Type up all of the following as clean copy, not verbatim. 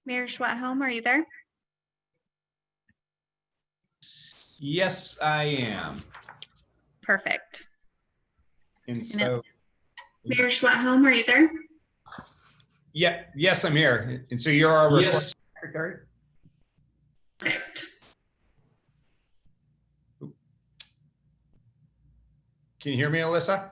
Mayor Schwathelm, are you there? Yes, I am. Perfect. And so, Mayor Schwathelm, are you there? yeah, yes, I'm here. And so you're our recording secretary? Perfect. Can you hear me, Alyssa?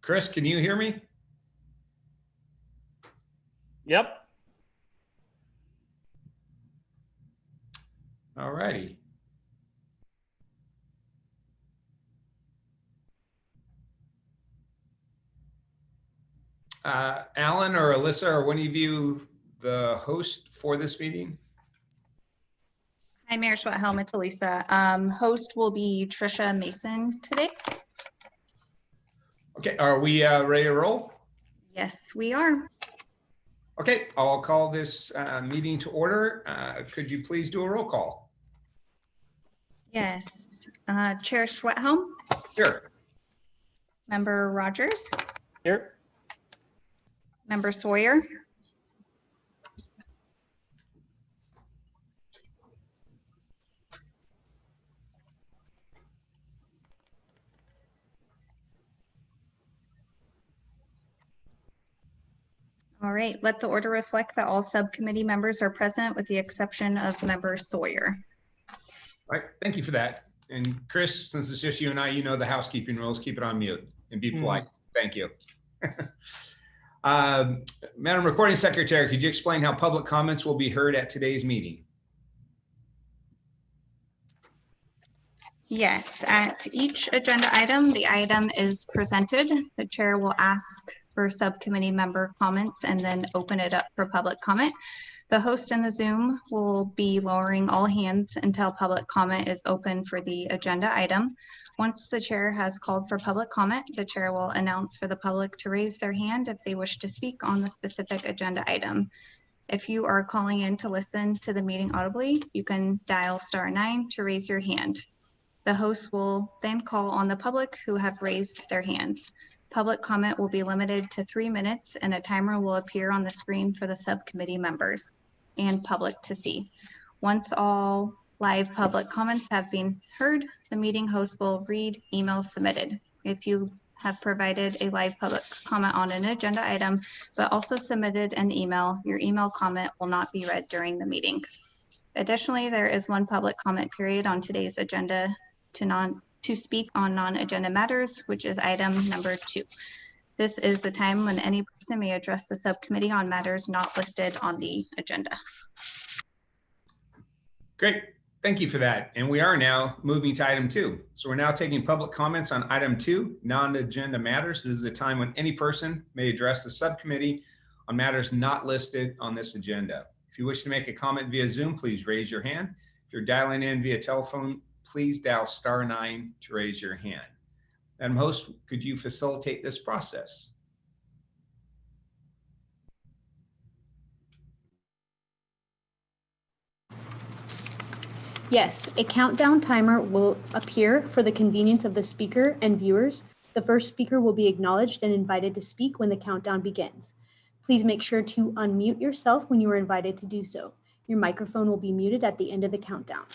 Chris, can you hear me? Yep. All righty. Alan or Alyssa, are one of you the host for this meeting? Hi, Mayor Schwathelm, it's Elisa. Host will be Trisha Mason today. Okay, are we ready to roll? Yes, we are. Okay, I'll call this meeting to order. Could you please do a roll call? Yes. Chair Schwathelm, Here. Member Rogers, Here. Member Sawyer, all right, let the order reflect that all subcommittee members are present with the exception of Member Sawyer. All right, thank you for that. And Chris, since it's just you and I, you know the housekeeping rules, keep it on mute and be polite. Thank you. Madam Recording Secretary, could you explain how public comments will be heard at today's meeting? Yes, at each agenda item, the item is presented. The chair will ask for subcommittee member comments and then open it up for public comment. The host in the Zoom will be lowering all hands until public comment is open for the agenda item. Once the chair has called for public comment, the chair will announce for the public to raise their hand if they wish to speak on the specific agenda item. If you are calling in to listen to the meeting audibly, you can dial *9 to raise your hand. The host will then call on the public who have raised their hands. Public comment will be limited to 3 minutes and a timer will appear on the screen for the subcommittee members and public to see. Once all live public comments have been heard, the meeting host will read emails submitted. If you have provided a live public comment on an agenda item, but also submitted an email, your email comment will not be read during the meeting. Additionally, there is one public comment period on today's agenda to speak on non-agenda matters, which is item number 2. This is the time when any person may address the subcommittee on matters not listed on the agenda. Great, thank you for that. And we are now moving to item 2. So we're now taking public comments on item 2, non-agenda matters. This is a time when any person may address the subcommittee on matters not listed on this agenda. If you wish to make a comment via Zoom, please raise your hand. If you're dialing in via telephone, please dial *9 to raise your hand. Madam Host, could you facilitate this process? Yes, a countdown timer will appear for the convenience of the speaker and viewers. The first speaker will be acknowledged and invited to speak when the countdown begins. Please make sure to unmute yourself when you are invited to do so. Your microphone will be muted at the end of the countdown.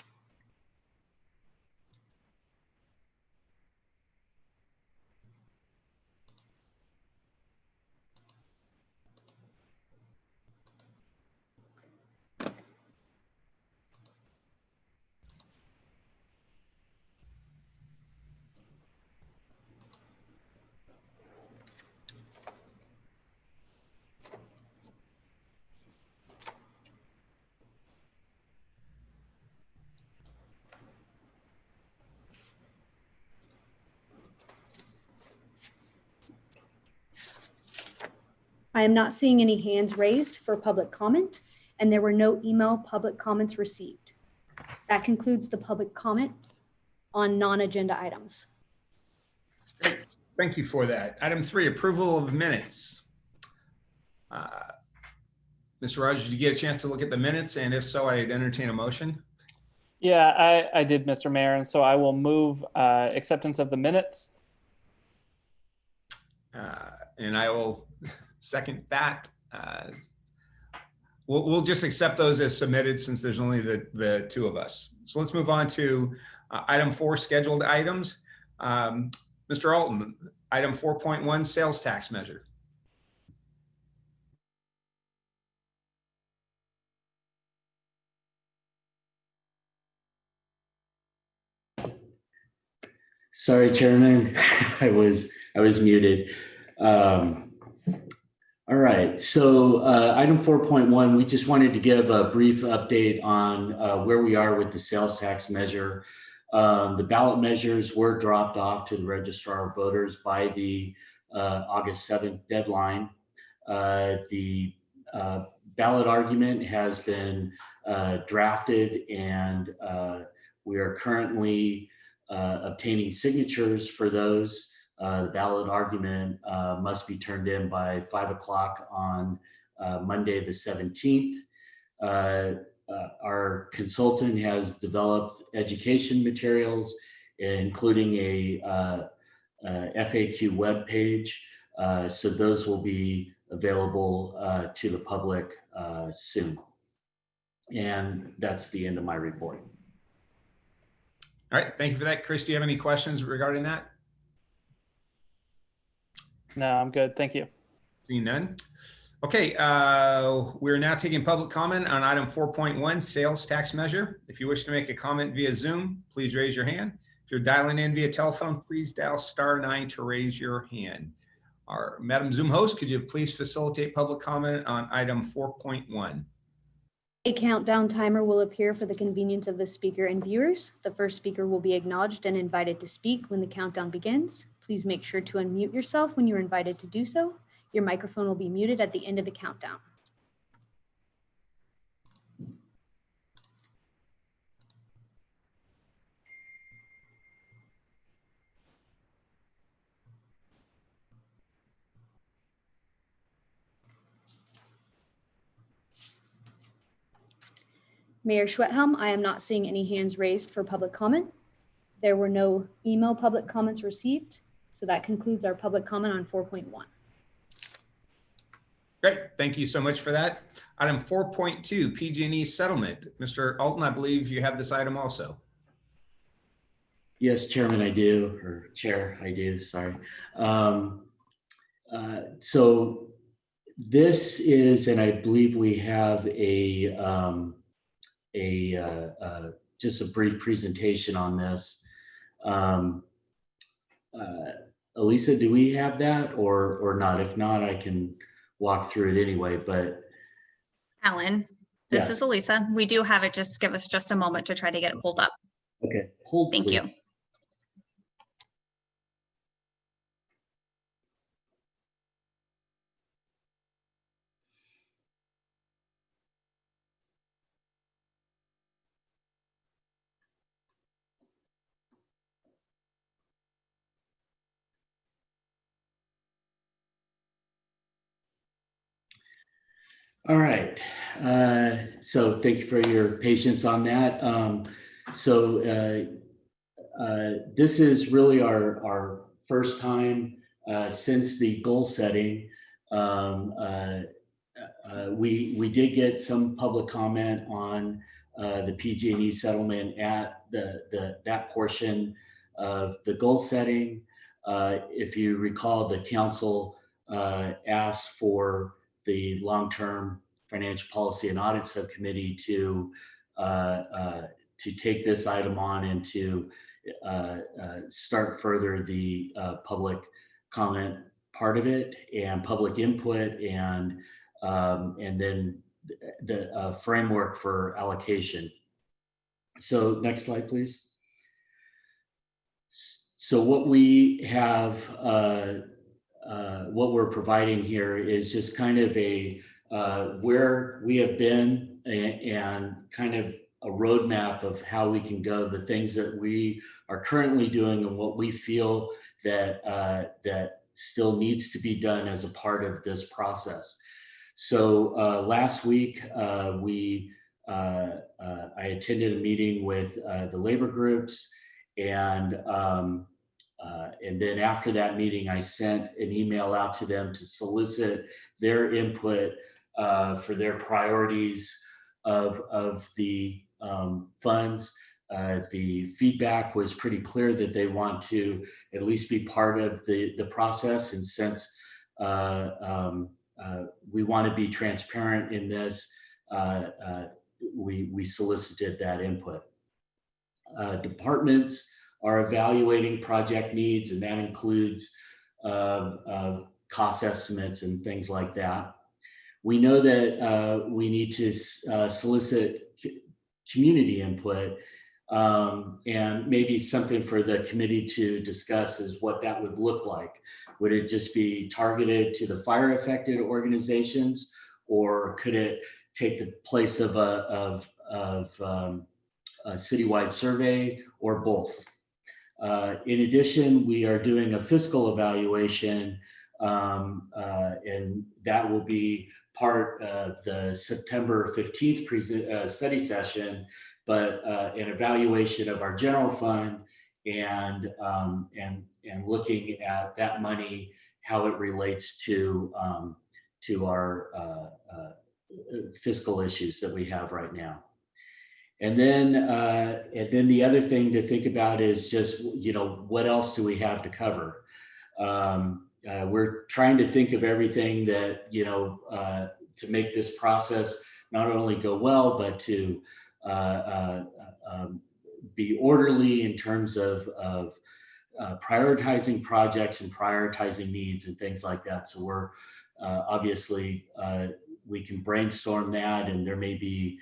I am not seeing any hands raised for public comment, and there were no email public comments received. That concludes the public comment on non-agenda items. Great. Thank you for that. Item 3, approval of minutes. Mr. Rogers, did you get a chance to look at the minutes? And if so, I'd entertain a motion. Yeah, I did, Mr. Mayor. And so I will move acceptance of the minutes. And I will second that. We'll just accept those as submitted since there's only the two of us. So let's move on to item 4, scheduled items. Mr. Alton, item 4.1, sales tax measure. Sorry, Chairman, I was muted. All right, so item 4.1, we just wanted to give a brief update on where we are with the sales tax measure. The ballot measures were dropped off to the registrar of voters by the August 7th deadline. The ballot argument has been drafted, and we are currently obtaining signatures for those. The ballot argument must be turned in by 5 o'clock on Monday the 17th. Our consultant has developed education materials, including a FAQ webpage. So those will be available to the public soon. And that's the end of my report. All right, thank you for that. Chris, do you have any questions regarding that? No, I'm good. Thank you. Seeing none. Okay, we're now taking public comment on item 4.1, sales tax measure. If you wish to make a comment via Zoom, please raise your hand. If you're dialing in via telephone, please dial *9 to raise your hand. Our Madam Zoom host, could you please facilitate public comment on item 4.1? A countdown timer will appear for the convenience of the speaker and viewers. The first speaker will be acknowledged and invited to speak when the countdown begins. Please make sure to unmute yourself when you're invited to do so. Your microphone will be muted at the end of the countdown. Mayor Schwethelm, I am not seeing any hands raised for public comment. There were no email public comments received, so that concludes our public comment on 4.1. Great, thank you so much for that. Item 4.2, PG&E settlement. Mr. Alton, I believe you have this item also. Yes, Chairman, I do, or Chair, I do, sorry. So this is, and I believe we have just a brief presentation on this. Elisa, do we have that or not? If not, I can walk through it anyway, but. Alan, this Yes. is Elisa. We do have it. Just give us just a moment to try to get it pulled up. Okay, hold Thank please. you. All right, so thank you for your patience on that. This is really our first time since the goal setting. We did get some public comment on the PG&E settlement at that portion of the goal setting. If you recall, the council asked for the long-term financial policy and audit subcommittee to take this item on and to start further the public comment part of it and public input and then the framework for allocation. So next slide, please. So what we have, what we're providing here is just kind of a where we have been and kind of a roadmap of how we can go, the things that we are currently doing and what we feel that that still needs to be done as a part of this process. So last week I attended a meeting with the labor groups and And then after that meeting, I sent an email out to them to solicit their input for their priorities of the funds. The feedback was pretty clear that they want to at least be part of the process. And since we want to be transparent in this, we solicited that input. Departments are evaluating project needs, and that includes cost estimates and things like that. We know that we need to solicit community input, and maybe something for the committee to discuss is what that would look like. Would it just be targeted to the fire affected organizations, or could it take the place of a citywide survey, or both? In addition, we are doing a fiscal evaluation, and that will be part of the September 15th study session, but an evaluation of our general fund and looking at that money, how it relates to our fiscal issues that we have right now. And then the other thing to think about is just, what else do we have to cover? We're trying to think of everything that, to make this process not only go well, but to be orderly in terms of prioritizing projects and prioritizing needs and things like that. So we're obviously, we can brainstorm that, and there may be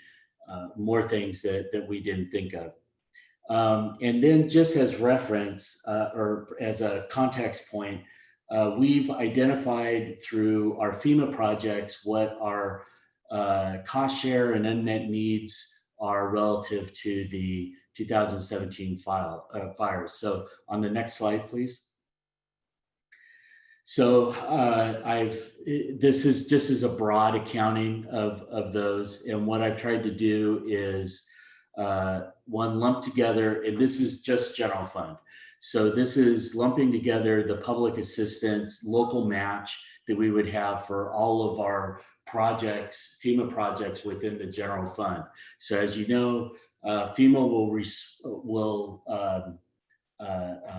more things that we didn't think of. And then just as reference, or as a context point, we've identified through our FEMA projects what our cost share and unmet needs are relative to the 2017 fires. So on the next slide, please. So this is just as a broad accounting of those. And what I've tried to do is one, lump together, and this is just general fund. So this is lumping together the public assistance local match that we would have for all of our projects, FEMA projects within the general fund. So as you know, FEMA will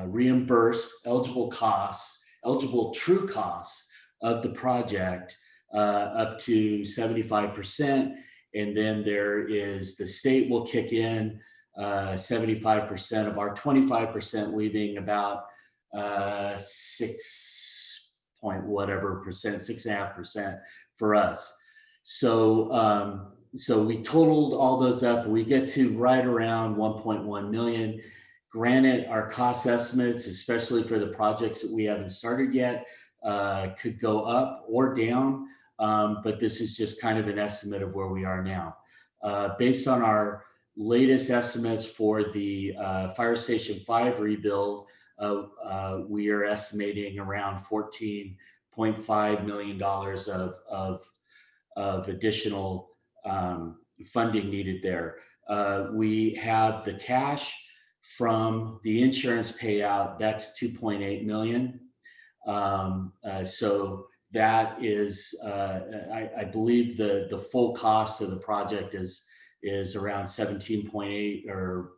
reimburse eligible true costs of the project up to 75%. And then there is, the state will kick in 75% of our 25%, leaving about 6.5% for us. So so we totaled all those up. We get to right around 1.1 million. Granted, our cost estimates, especially for the projects that we haven't started yet, could go up or down, but this is just kind of an estimate of where we are now. Based on our latest estimates for the Fire Station 5 rebuild, we are estimating around $14.5 million of additional funding needed there. We have the cash from the insurance payout, that's 2.8 million. So that is, I believe the full cost of the project is around 17.8 or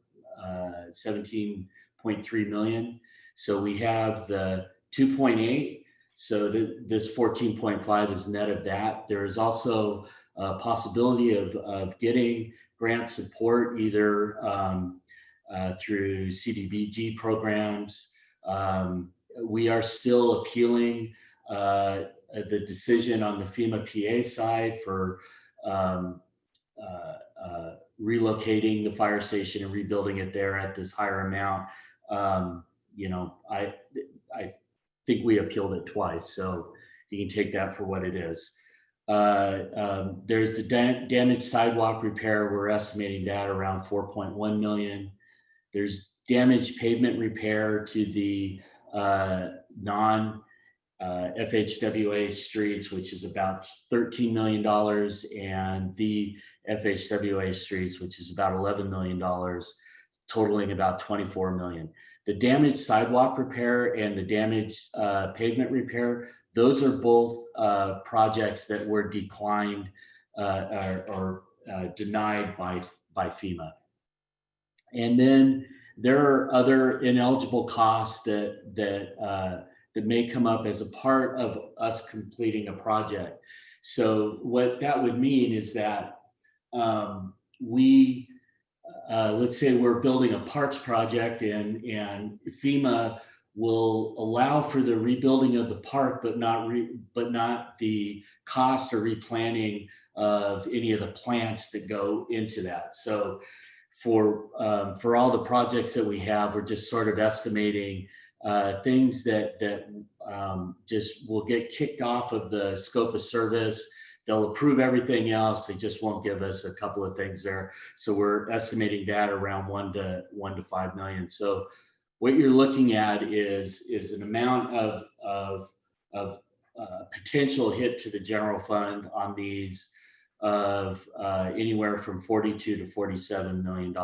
17.3 million. So we have the 2.8. So this 14.5 is net of that. There is also a possibility of getting grant support either through CDBG programs. We are still appealing the decision on the FEMA PA side for relocating the fire station and rebuilding it there at this higher amount. I think we appealed it twice, so you can take that for what it is. There's the damaged sidewalk repair. We're estimating that around 4.1 million. There's damaged pavement repair to the non-FHWA streets, which is about $13 million, and the FHWA streets, which is about $11 million. totaling about 24 million. The damaged sidewalk repair and the damaged pavement repair, those are both projects that were declined or denied by FEMA. And then there are other ineligible costs that may come up as a part of us completing a project. So what that would mean is that let's say we're building a parks project and FEMA will allow for the rebuilding of the park, but not the cost or replanting of any of the plants that go into that. So for all the projects that we have, we're just sort of estimating things that just will get kicked off of the scope of service. They'll approve everything else. They just won't give us a couple of things there. So we're estimating that around 1 to 5 million. So what you're looking at is an amount of potential hit to the general fund on these of anywhere from $42 to $47 million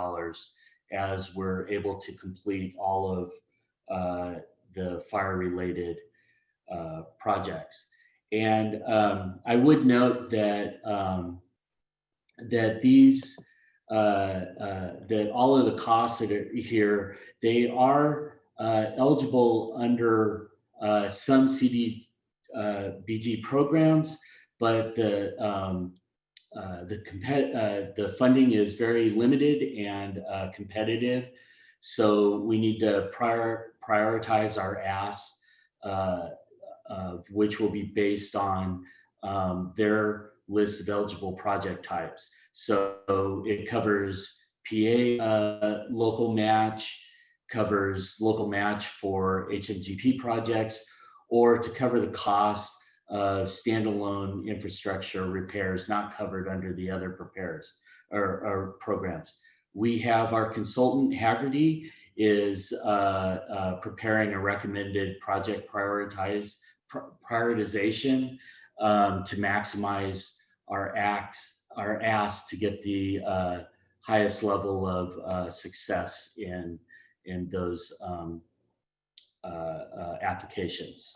as we're able to complete all of the fire-related projects. And I would note that these that all of the costs that are here, they are eligible under some CDBG programs, but the funding is very limited and competitive. So we need to prioritize our asks, which will be based on their list of eligible project types. So it covers PA local match, covers local match for HMGP projects, or to cover the cost of standalone infrastructure repairs not covered under the other preparers or programs. We have our consultant, Haggerty, is preparing a recommended project prioritization to maximize our asks to get the highest level of success in those applications.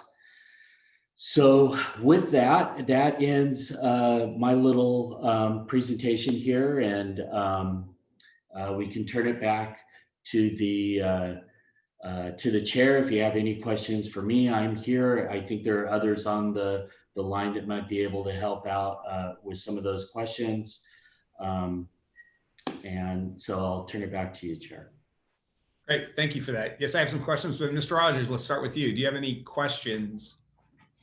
So with that ends my little presentation here, and we can turn it back to the chair. If you have any questions for me, I'm here. I think there are others on the line that might be able to help out with some of those questions. And so I'll turn it back to you, Chair. Great, thank you for that. Yes, I have some questions, but Mr. Rogers, let's start with you. Do you have any questions?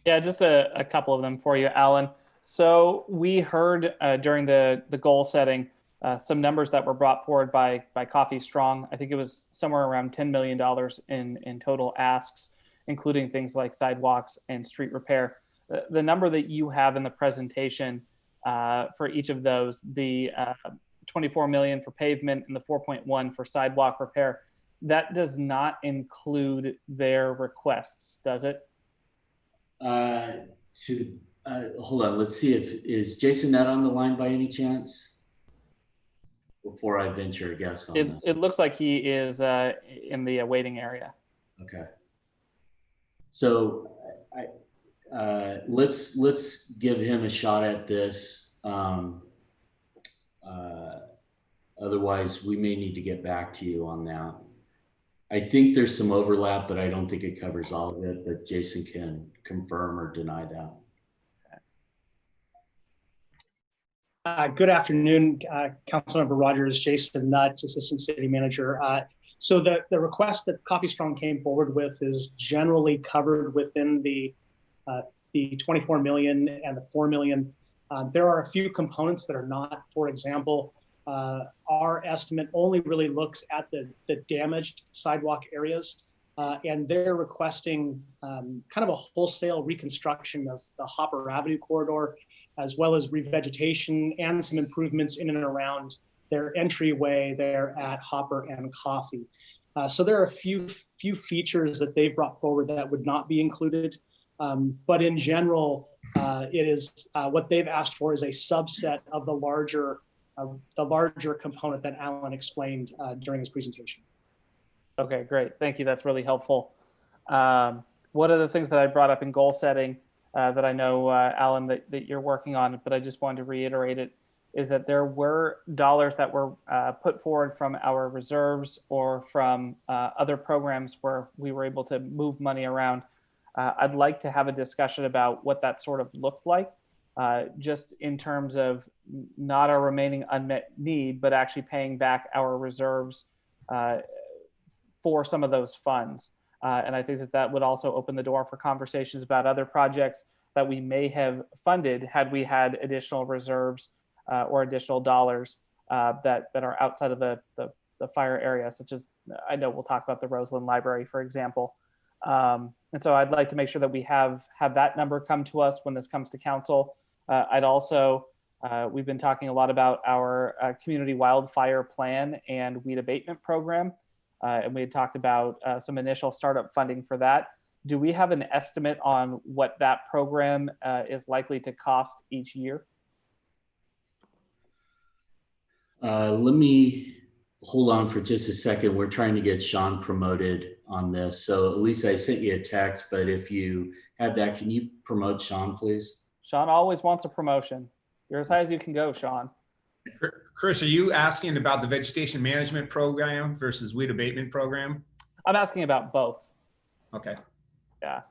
Yeah, just a couple of them for you, Alan. So we heard during the goal setting some numbers that were brought forward by Coffee Strong. I think it was somewhere around $10 million in total asks, including things like sidewalks and street repair. The number that you have in the presentation for each of those, the 24 million for pavement and the 4.1 for sidewalk repair, that does not include their requests, does it? Hold on, let's see is Jason Nutt on the line by any chance? Before I venture a guess on that. It looks like he is in the waiting area. Okay. So let's give him a shot at this. Otherwise, we may need to get back to you on that. I think there's some overlap, but I don't think it covers all of it, but Jason can confirm or deny that. Good afternoon, Councilmember Rogers, Jason Nutt, Assistant City Manager. So the request that Coffee Strong came forward with is generally covered within the 24 million and the 4 million. There are a few components that are not. For example, our estimate only really looks at the damaged sidewalk areas, and they're requesting kind of a wholesale reconstruction of the Hopper Avenue corridor, as well as revegetation and some improvements in and around their entryway there at Hopper and Coffee. So there are a few features that they've brought forward that would not be included. But in general, it is what they've asked for is a subset of the larger the larger component that Alan explained during his presentation. Okay, great. Thank you. That's really helpful. One of the things that I brought up in goal setting that I know, Alan, that you're working on, but I just wanted to reiterate it, is that there were dollars that were put forward from our reserves or from other programs where we were able to move money around. I'd like to have a discussion about what that sort of looked like, just in terms of not our remaining unmet need, but actually paying back our reserves for some of those funds. And I think that that would also open the door for conversations about other projects that we may have funded had we had additional reserves or additional dollars that are outside of the fire area, such as, I know we'll talk about the Roseland Library, for example. And so I'd like to make sure that we have that number come to us when this comes to council. I'd also, we've been talking a lot about our community wildfire plan and weed abatement program. And we had talked about some initial startup funding for that. Do we have an estimate on what that program is likely to cost each year? Let me hold on for just a second. We're trying to get Sean promoted on this. So Elisa, I sent you a text, but if you have that, can you promote Sean, please? Sean always wants a promotion. You're as high as you can go, Sean. Chris, are you asking about the vegetation management program versus weed abatement program? I'm asking about both. Okay. Yeah.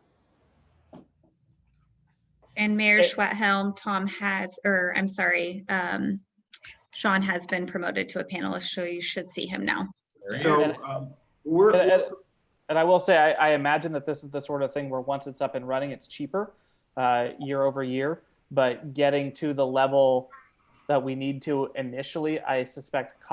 And Mayor Schwethelm, Sean has been promoted to a panelist, so you should see him now. So and I will say, I imagine that this is the sort of thing where once it's up and running, it's cheaper year over year, but getting to the level that we need to initially, I suspect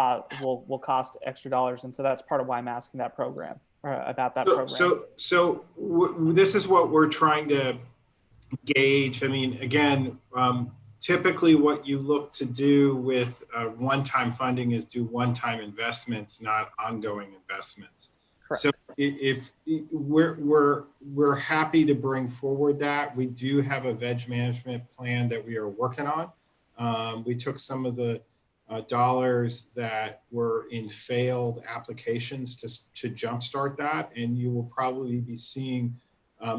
will cost extra dollars. And so that's part of why I'm asking that program about that program. So this is what we're trying to gauge. I mean, again, typically what you look to do with one-time funding is do one-time investments, not ongoing investments. Correct. So if we're happy to bring forward that, we do have a veg management plan that we are working on. We took some of the dollars that were in failed applications to jumpstart that, and you will probably be seeing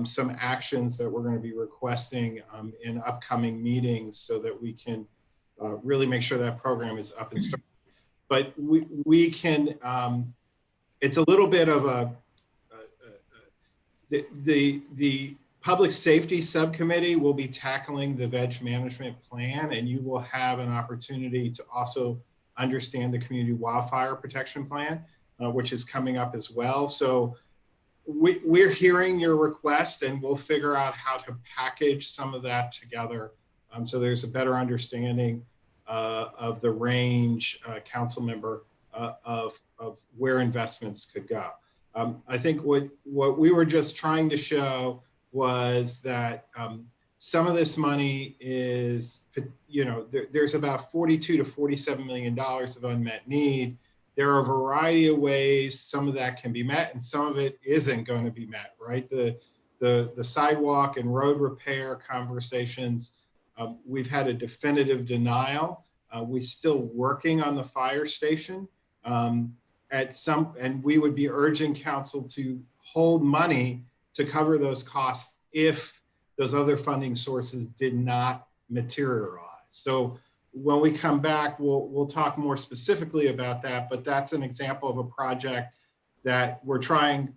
some actions that we're going to be requesting in upcoming meetings so that we can really make sure that program is up and started. But we can, it's a little bit of the Public Safety Subcommittee will be tackling the veg management plan, and you will have an opportunity to also understand the Community Wildfire Protection Plan, which is coming up as well. So we're hearing your request, and we'll figure out how to package some of that together so there's a better understanding of the range, council member, of where investments could go. I think what we were just trying to show was that some of this money is, there's about $42 to $47 million of unmet need. There are a variety of ways some of that can be met and some of it isn't going to be met, right? The sidewalk and road repair conversations, we've had a definitive denial. We're still working on the fire station. And we would be urging council to hold money to cover those costs if those other funding sources did not materialize. So when we come back, we'll talk more specifically about that, but that's an example of a project that we're trying.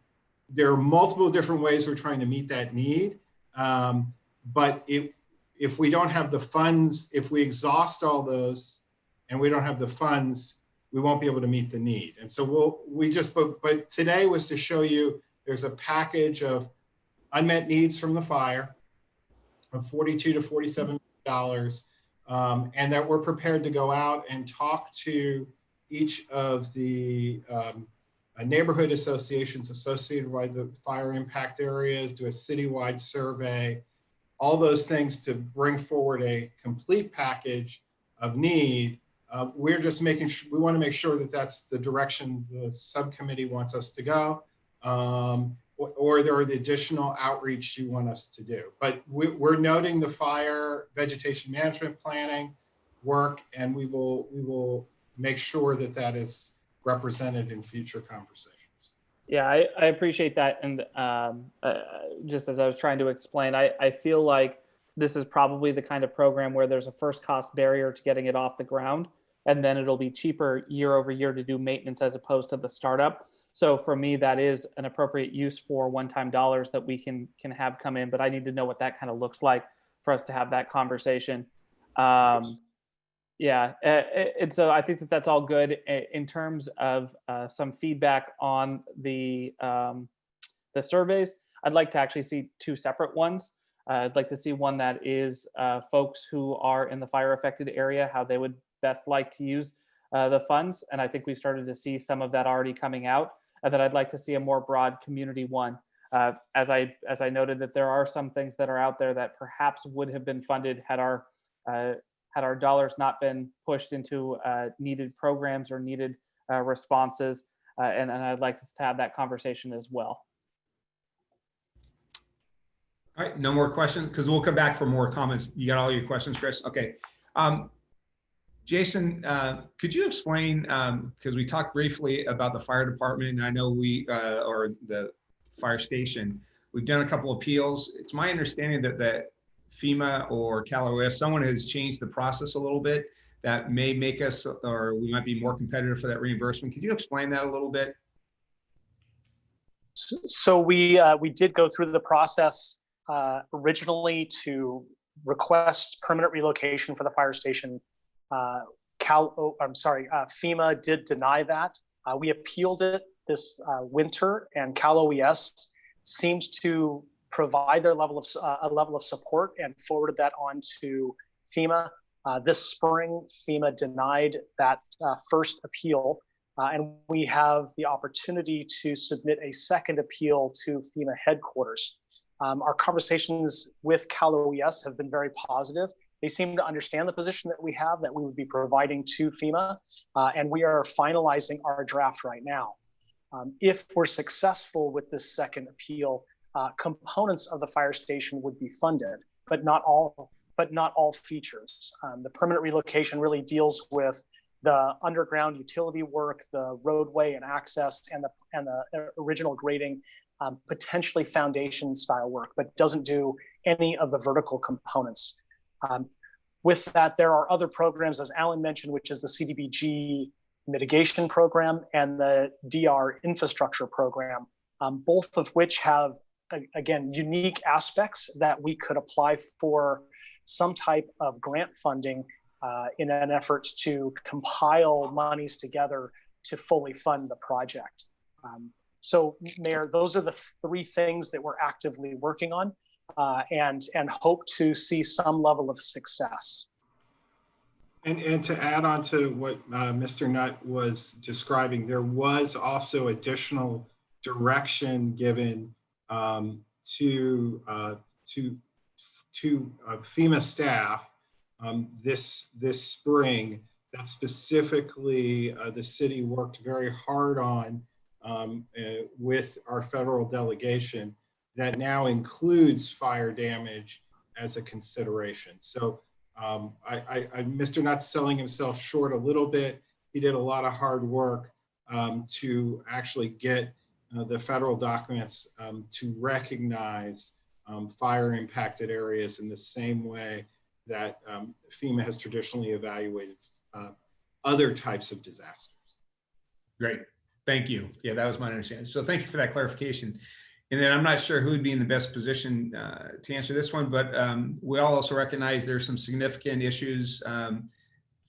There are multiple different ways we're trying to meet that need. But if we don't have the funds, if we exhaust all those and we don't have the funds, we won't be able to meet the need. And so but today was to show you there's a package of unmet needs from the fire of $42 to $47 million, and that we're prepared to go out and talk to each of the neighborhood associations associated with the fire impact areas, do a citywide survey, all those things to bring forward a complete package of need. We're just we want to make sure that that's the direction the subcommittee wants us to go, or there are the additional outreach you want us to do. But we're noting the fire vegetation management planning. work, and we will make sure that that is represented in future conversations. Yeah, I appreciate that. And just as I was trying to explain, I feel like this is probably the kind of program where there's a first cost barrier to getting it off the ground, and then it'll be cheaper year over year to do maintenance as opposed to the startup. So for me, that is an appropriate use for one-time dollars that we can have come in, but I need to know what that kind of looks like for us to have that conversation. Yeah, and so I think that that's all good. In terms of some feedback on the surveys, I'd like to actually see two separate ones. I'd like to see one that is folks who are in the fire affected area, how they would best like to use the funds. And I think we started to see some of that already coming out. And then I'd like to see a more broad community one. As I noted, that there are some things that are out there that perhaps would have been funded had our dollars not been pushed into needed programs or needed responses. And I'd like us to have that conversation as well. All right, no more questions, because we'll come back for more comments. You got all your questions, Chris? Okay. Jason, could you explain, because we talked briefly about the fire department, and I know or the fire station, we've done a couple appeals. It's my understanding that FEMA or CalOS, someone has changed the process a little bit that may make us, or we might be more competitive for that reimbursement. Could you explain that a little bit? So we did go through the process originally to request permanent relocation for the fire station. FEMA did deny that. We appealed it this winter, and CalOES seems to provide their level of support and forwarded that on to FEMA. This spring, FEMA denied that first appeal, and we have the opportunity to submit a second appeal to FEMA headquarters. Our conversations with CalOES have been very positive. They seem to understand the position that we have, that we would be providing to FEMA, and we are finalizing our draft right now. If we're successful with this second appeal, components of the fire station would be funded, but not all features. The permanent relocation really deals with the underground utility work, the roadway and access, and the original grading, potentially foundation style work, but doesn't do any of the vertical components. With that, there are other programs, as Alan mentioned, which is the CDBG mitigation program and the DR infrastructure program, both of which have, again, unique aspects that we could apply for some type of grant funding in an effort to compile monies together to fully fund the project. So, Mayor, those are the three things that we're actively working on and hope to see some level of success. And to add on to what Mr. Nutt was describing, there was also additional direction given to FEMA staff this spring that specifically the city worked very hard on with our federal delegation that now includes fire damage as a consideration. So Mr. Nutt's selling himself short a little bit. He did a lot of hard work to actually get the federal documents to recognize fire impacted areas in the same way that FEMA has traditionally evaluated other types of disasters. Great, thank you. Yeah, that was my understanding. So thank you for that clarification. And then I'm not sure who would be in the best position to answer this one, but we all also recognize there's some significant issues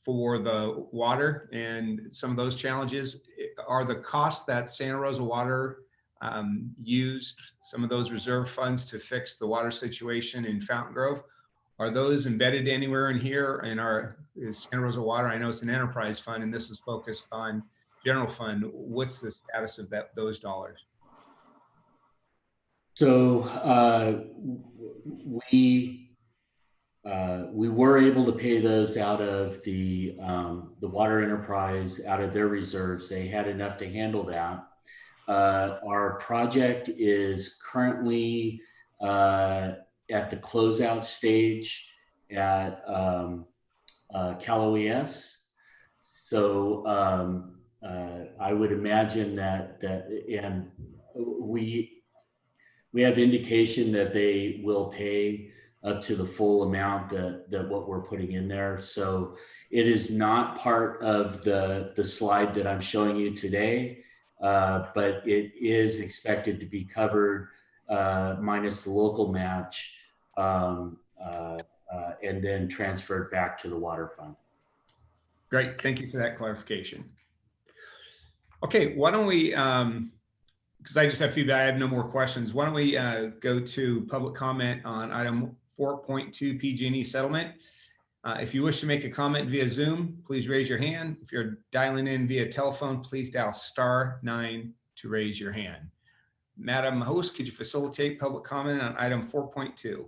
for the water and some of those challenges. Are the costs that Santa Rosa Water used, some of those reserve funds to fix the water situation in Fountain Grove, are those embedded anywhere in here? And is Santa Rosa Water, I know it's an enterprise fund and this is focused on general fund. What's the status of those dollars? So we were able to pay those out of the water enterprise, out of their reserves. They had enough to handle that. Our project is currently at the closeout stage at Callaway-S. So I would imagine that and we have indication that they will pay up to the full amount that what we're putting in there. So it is not part of the slide that I'm showing you today, but it is expected to be covered minus the local match and then transferred back to the water fund. Great, thank you for that clarification. Okay, why don't we, because I just have feedback, I have no more questions. Why don't we go to public comment on item 4.2 PG&E settlement. If you wish to make a comment via Zoom, please raise your hand. If you're dialing in via telephone, please dial *9 to raise your hand. Madam Host, could you facilitate public comment on item 4.2?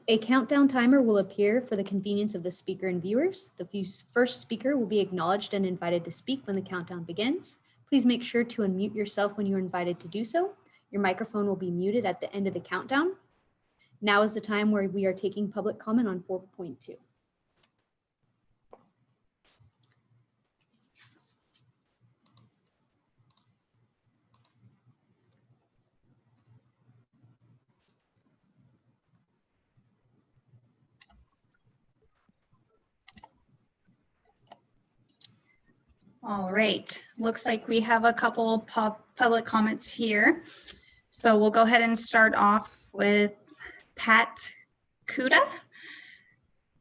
A countdown timer will appear for the convenience of the speaker and viewers. The first speaker will be acknowledged and invited to speak when the countdown begins. Please make sure to unmute yourself when you're invited to do so. Your microphone will be muted at the end of the countdown. Now is the time where we are taking public comment on 4.2. All right, looks like we have a couple public comments here. So we'll go ahead and start off with Pat Kuda.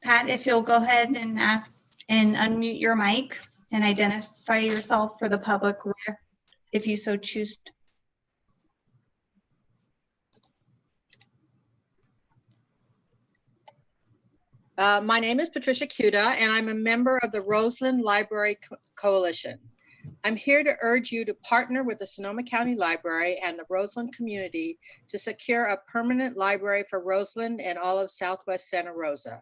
Pat, if you'll go ahead and unmute your mic and identify yourself for the public if you so choose. My name is Patricia Kuda, and I'm a member of the Roseland Library Coalition. I'm here to urge you to partner with the Sonoma County Library and the Roseland community to secure a permanent library for Roseland and all of Southwest Santa Rosa.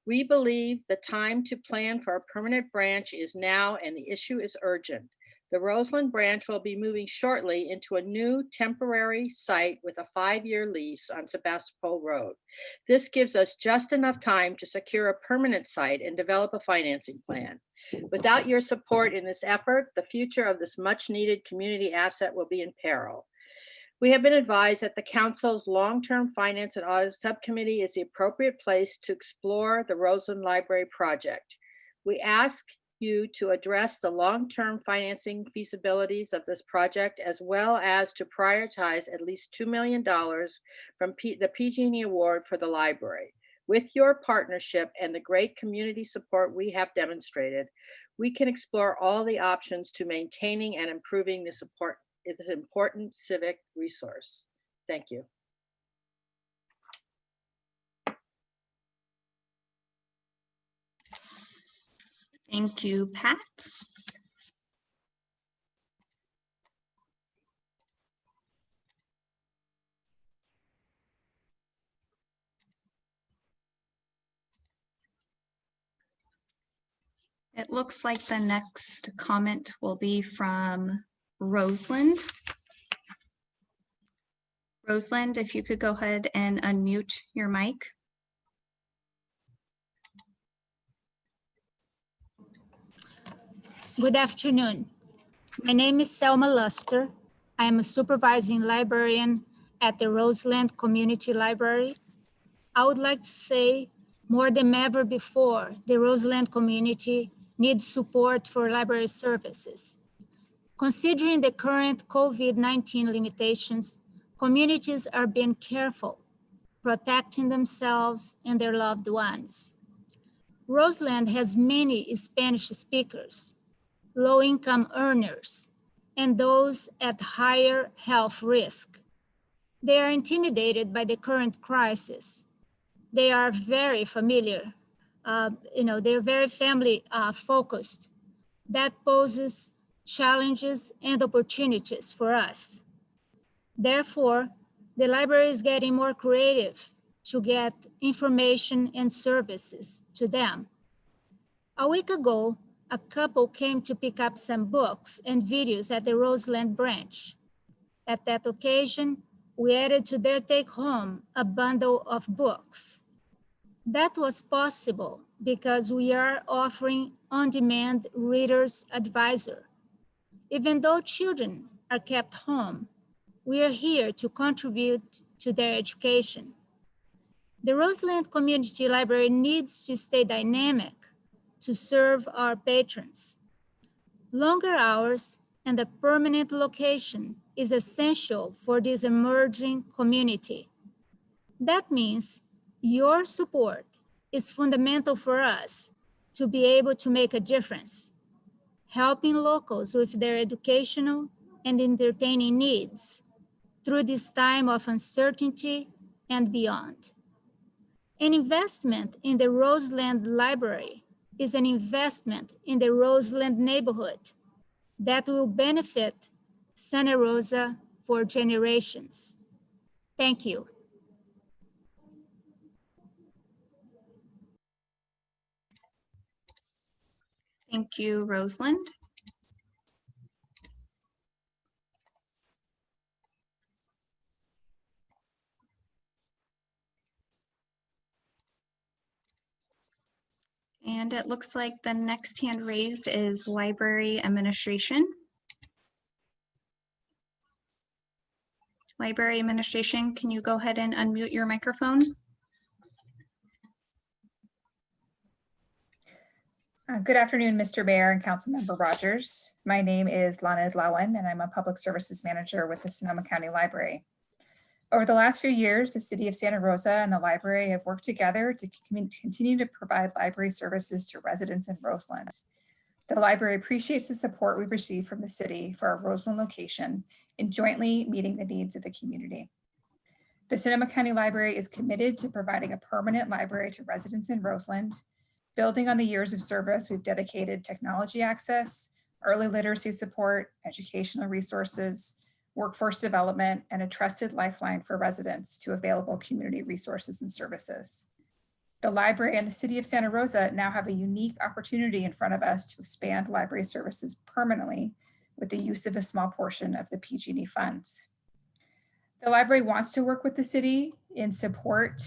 We believe the time to plan for a permanent branch is now, and the issue is urgent. The Roseland branch will be moving shortly into a new temporary site with a 5-year lease on Sebastopol Road. This gives us just enough time to secure a permanent site and develop a financing plan. Without your support in this effort, the future of this much needed community asset will be in peril. We have been advised that the Council's Long-Term Finance and Audit Subcommittee is the appropriate place to explore the Roseland Library project. We ask you to address the long-term financing feasibilities of this project, as well as to prioritize at least $2 million from the PG&E award for the library. With your partnership and the great community support we have demonstrated, we can explore all the options to maintaining and improving this important civic resource. Thank you. Thank you, Pat. It looks like the next comment will be from Roseland. Roseland, if you could go ahead and unmute your mic. Good afternoon. My name is Selma Luster. I am a supervising librarian at the Roseland Community Library. I would like to say, more than ever before, the Roseland community needs support for library services. Considering the current COVID-19 limitations, communities are being careful, protecting themselves and their loved ones. Roseland has many Spanish speakers, low-income earners, and those at higher health risk. They are intimidated by the current crisis. They are very familiar, they're very family focused. That poses challenges and opportunities for us. Therefore, the library is getting more creative to get information and services to them. A week ago, a couple came to pick up some books and videos at the Roseland branch. At that occasion, we added to their take home a bundle of books. That was possible because we are offering on-demand reader's advisor. Even though children are kept home, we are here to contribute to their education. The Roseland Community Library needs to stay dynamic to serve our patrons. Longer hours and a permanent location is essential for this emerging community. That means your support is fundamental for us to be able to make a difference, helping locals with their educational and entertaining needs through this time of uncertainty and beyond. An investment in the Roseland Library is an investment in the Roseland neighborhood that will benefit Santa Rosa for generations. Thank you. Thank you, Roseland. And it looks like the next hand raised is Library Administration. Library Administration, can you go ahead and unmute your microphone? Good afternoon, Mr. Mayor and Councilmember Rogers. My name is Lana Dlawan, and I'm a Public Services Manager with the Sonoma County Library. Over the last few years, the City of Santa Rosa and the library have worked together to continue to provide library services to residents in Roseland. The library appreciates the support we've received from the city for our Roseland location in jointly meeting the needs of the community. The Sonoma County Library is committed to providing a permanent library to residents in Roseland, building on the years of service we've dedicated technology access, early literacy support, educational resources, workforce development, and a trusted lifeline for residents to available community resources and services. The library and the City of Santa Rosa now have a unique opportunity in front of us to expand library services permanently with the use of a small portion of the PG&E funds. The library wants to work with the city in support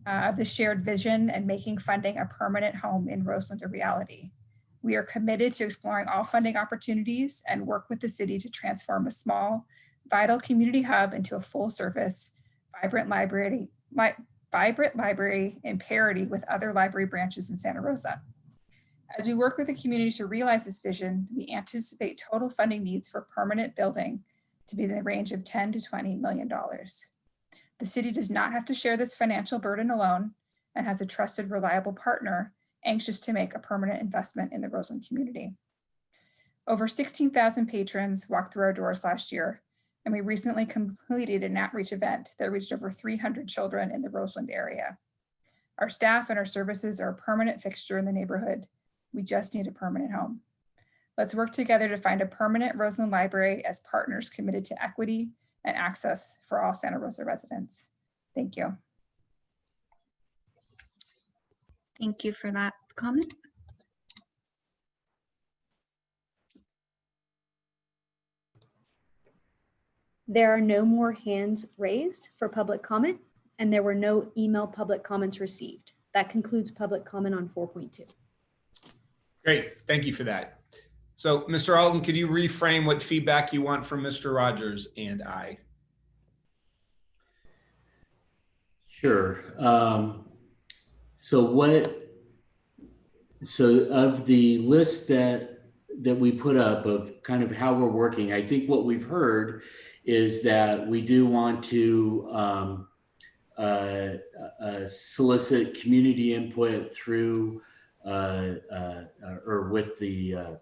of the shared vision and making funding a permanent home in Roseland a reality. We are committed to exploring all funding opportunities and work with the city to transform a small, vital community hub into a full-service, vibrant library in parity with other library branches in Santa Rosa. As we work with the community to realize this vision, we anticipate total funding needs for permanent building to be in the range of $10 to $20 million. The city does not have to share this financial burden alone and has a trusted, reliable partner anxious to make a permanent investment in the Roseland community. Over 16,000 patrons walked through our doors last year, and we recently completed an outreach event that reached over 300 children in the Roseland area. Our staff and our services are a permanent fixture in the neighborhood. We just need a permanent home. Let's work together to find a permanent Roseland library as partners committed to equity and access for all Santa Rosa residents. Thank you. Thank you for that comment. There are no more hands raised for public comment, and there were no email public comments received. That concludes public comment on 4.2. Great, thank you for that. So, Mr. Alden, could you reframe what feedback you want from Mr. Rogers and I? Sure. So of the list that we put up of kind of how we're working, I think what we've heard is that we do want to solicit community input through or with the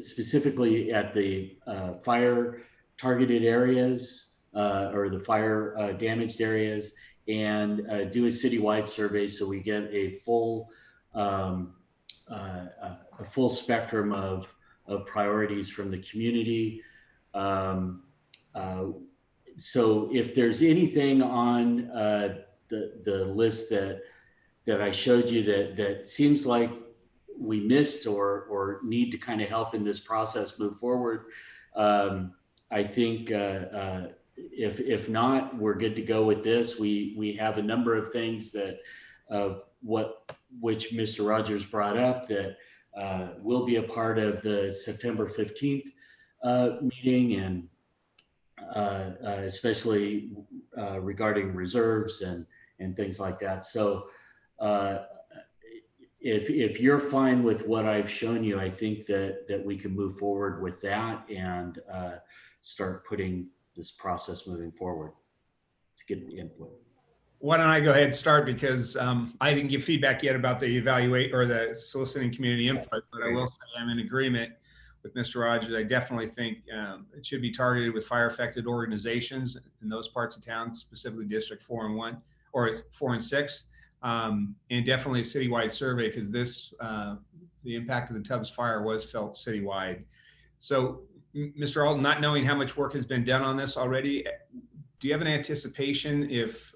specifically at the fire targeted areas or the fire damaged areas, and do a citywide survey so we get a full spectrum of priorities from the community. So if there's anything on the list that I showed you that seems like we missed or need to kind of help in this process move forward, I think if not, we're good to go with this. We have a number of things that which Mr. Rogers brought up that will be a part of the September 15th meeting, and especially regarding reserves and things like that. So if you're fine with what I've shown you, I think that we can move forward with that and start putting this process moving forward to get the input. Why don't I go ahead and start, because I didn't give feedback yet about the evaluate or the soliciting community input, but I will say I'm in agreement with Mr. Rogers. I definitely think it should be targeted with fire affected organizations in those parts of town, specifically District 4 and 1 or 4 and 6, and definitely a citywide survey, because this the impact of the Tubbs fire was felt citywide. So, Mr. Alton, not knowing how much work has been done on this already, do you have an anticipation if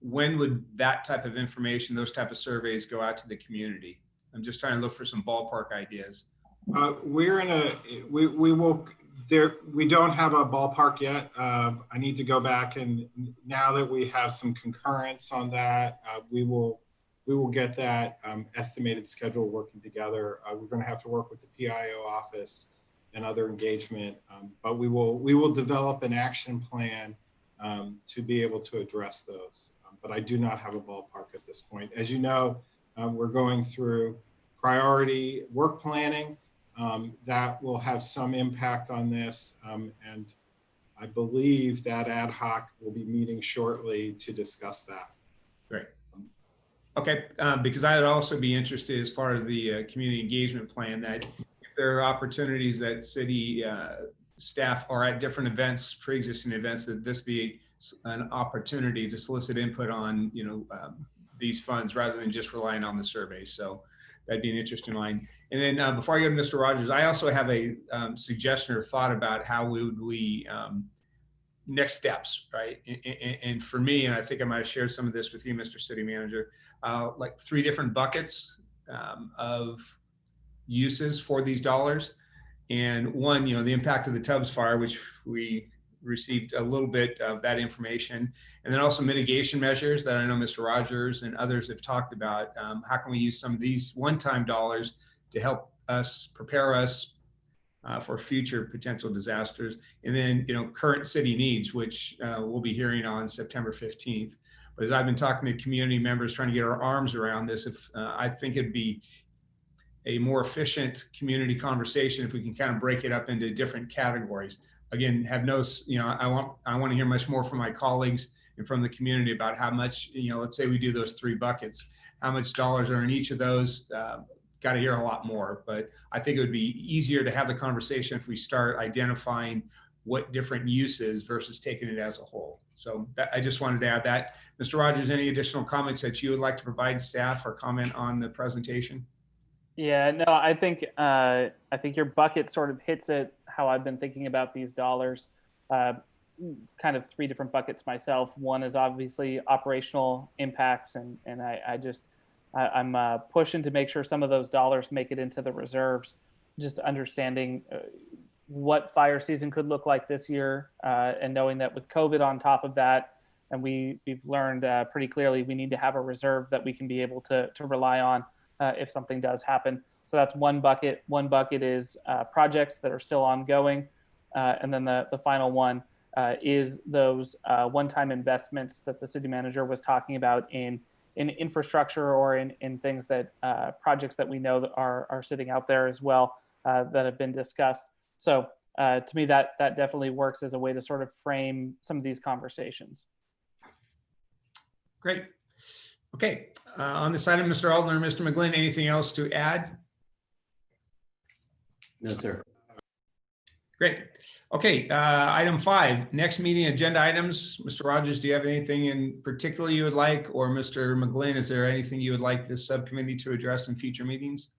when would that type of information, those type of surveys go out to the community? I'm just trying to look for some ballpark ideas. We don't have a ballpark yet. I need to go back, and now that we have some concurrence on that, we will get that estimated schedule working together. We're going to have to work with the PIO office and other engagement, but we will develop an action plan to be able to address those. But I do not have a ballpark at this point. As you know, we're going through priority work planning that will have some impact on this, and I believe that ad hoc will be meeting shortly to discuss that. Great. Okay, because I would also be interested as part of the community engagement plan that if there are opportunities that city staff are at different events, pre-existing events, that this be an opportunity to solicit input on, these funds rather than just relying on the survey. So that'd be an interesting line. And then before I go to Mr. Rogers, I also have a suggestion or thought about how we next steps, right? And for me, and I think I might have shared some of this with you, Mr. City Manager, like 3 different buckets of uses for these dollars. And one, the impact of the Tubbs fire, which we received a little bit of that information, and then also mitigation measures that I know Mr. Rogers and others have talked about. How can we use some of these one-time dollars to help us prepare us for future potential disasters, and then current city needs, which we'll be hearing on September 15th. But as I've been talking to community members, trying to get our arms around this, I think it'd be a more efficient community conversation if we can kind of break it up into different categories. Again, I want to hear much more from my colleagues and from the community about how much, let's say we do those 3 buckets, how much dollars are in each of those. Got to hear a lot more, but I think it would be easier to have the conversation if we start identifying what different uses versus taking it as a whole. So I just wanted to add that. Mr. Rogers, any additional comments that you would like to provide staff or comment on the presentation? Yeah, no, I think your bucket sort of hits it how I've been thinking about these dollars. Kind of 3 different buckets myself. One is obviously operational impacts, and I'm pushing to make sure some of those dollars make it into the reserves. Just understanding what fire season could look like this year, and knowing that with COVID on top of that, and we've learned pretty clearly we need to have a reserve that we can be able to rely on if something does happen. So that's one bucket. One bucket is projects that are still ongoing. And then the final one is those one-time investments that the city manager was talking about in infrastructure or in things that projects that we know that are sitting out there as well that have been discussed. So to me, that definitely works as a way to sort of frame some of these conversations. Great. Okay, on this item, Mr. Alton or Mr. McGlynn, anything else to add? No, sir. Great. Okay, item 5, next meeting agenda items. Mr. Rogers, do you have anything in particular you would like, or Mr. McGlynn, is there anything you would like this subcommittee to address in future meetings?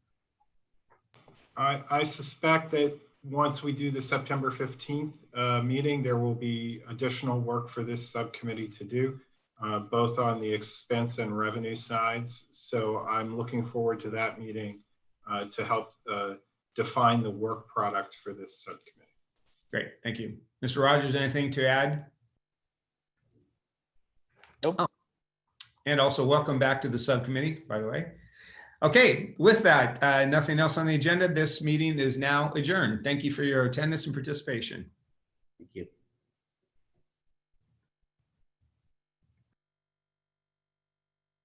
I suspect that once we do the September 15th meeting, there will be additional work for this subcommittee to do, both on the expense and revenue sides. So I'm looking forward to that meeting to help define the work product for this subcommittee. Great, thank you. Mr. Rogers, anything to add? Nope. Oh. And also welcome back to the subcommittee, by the way. Okay, with that, nothing else on the agenda. This meeting is now adjourned. Thank you for your attendance and participation. Thank you.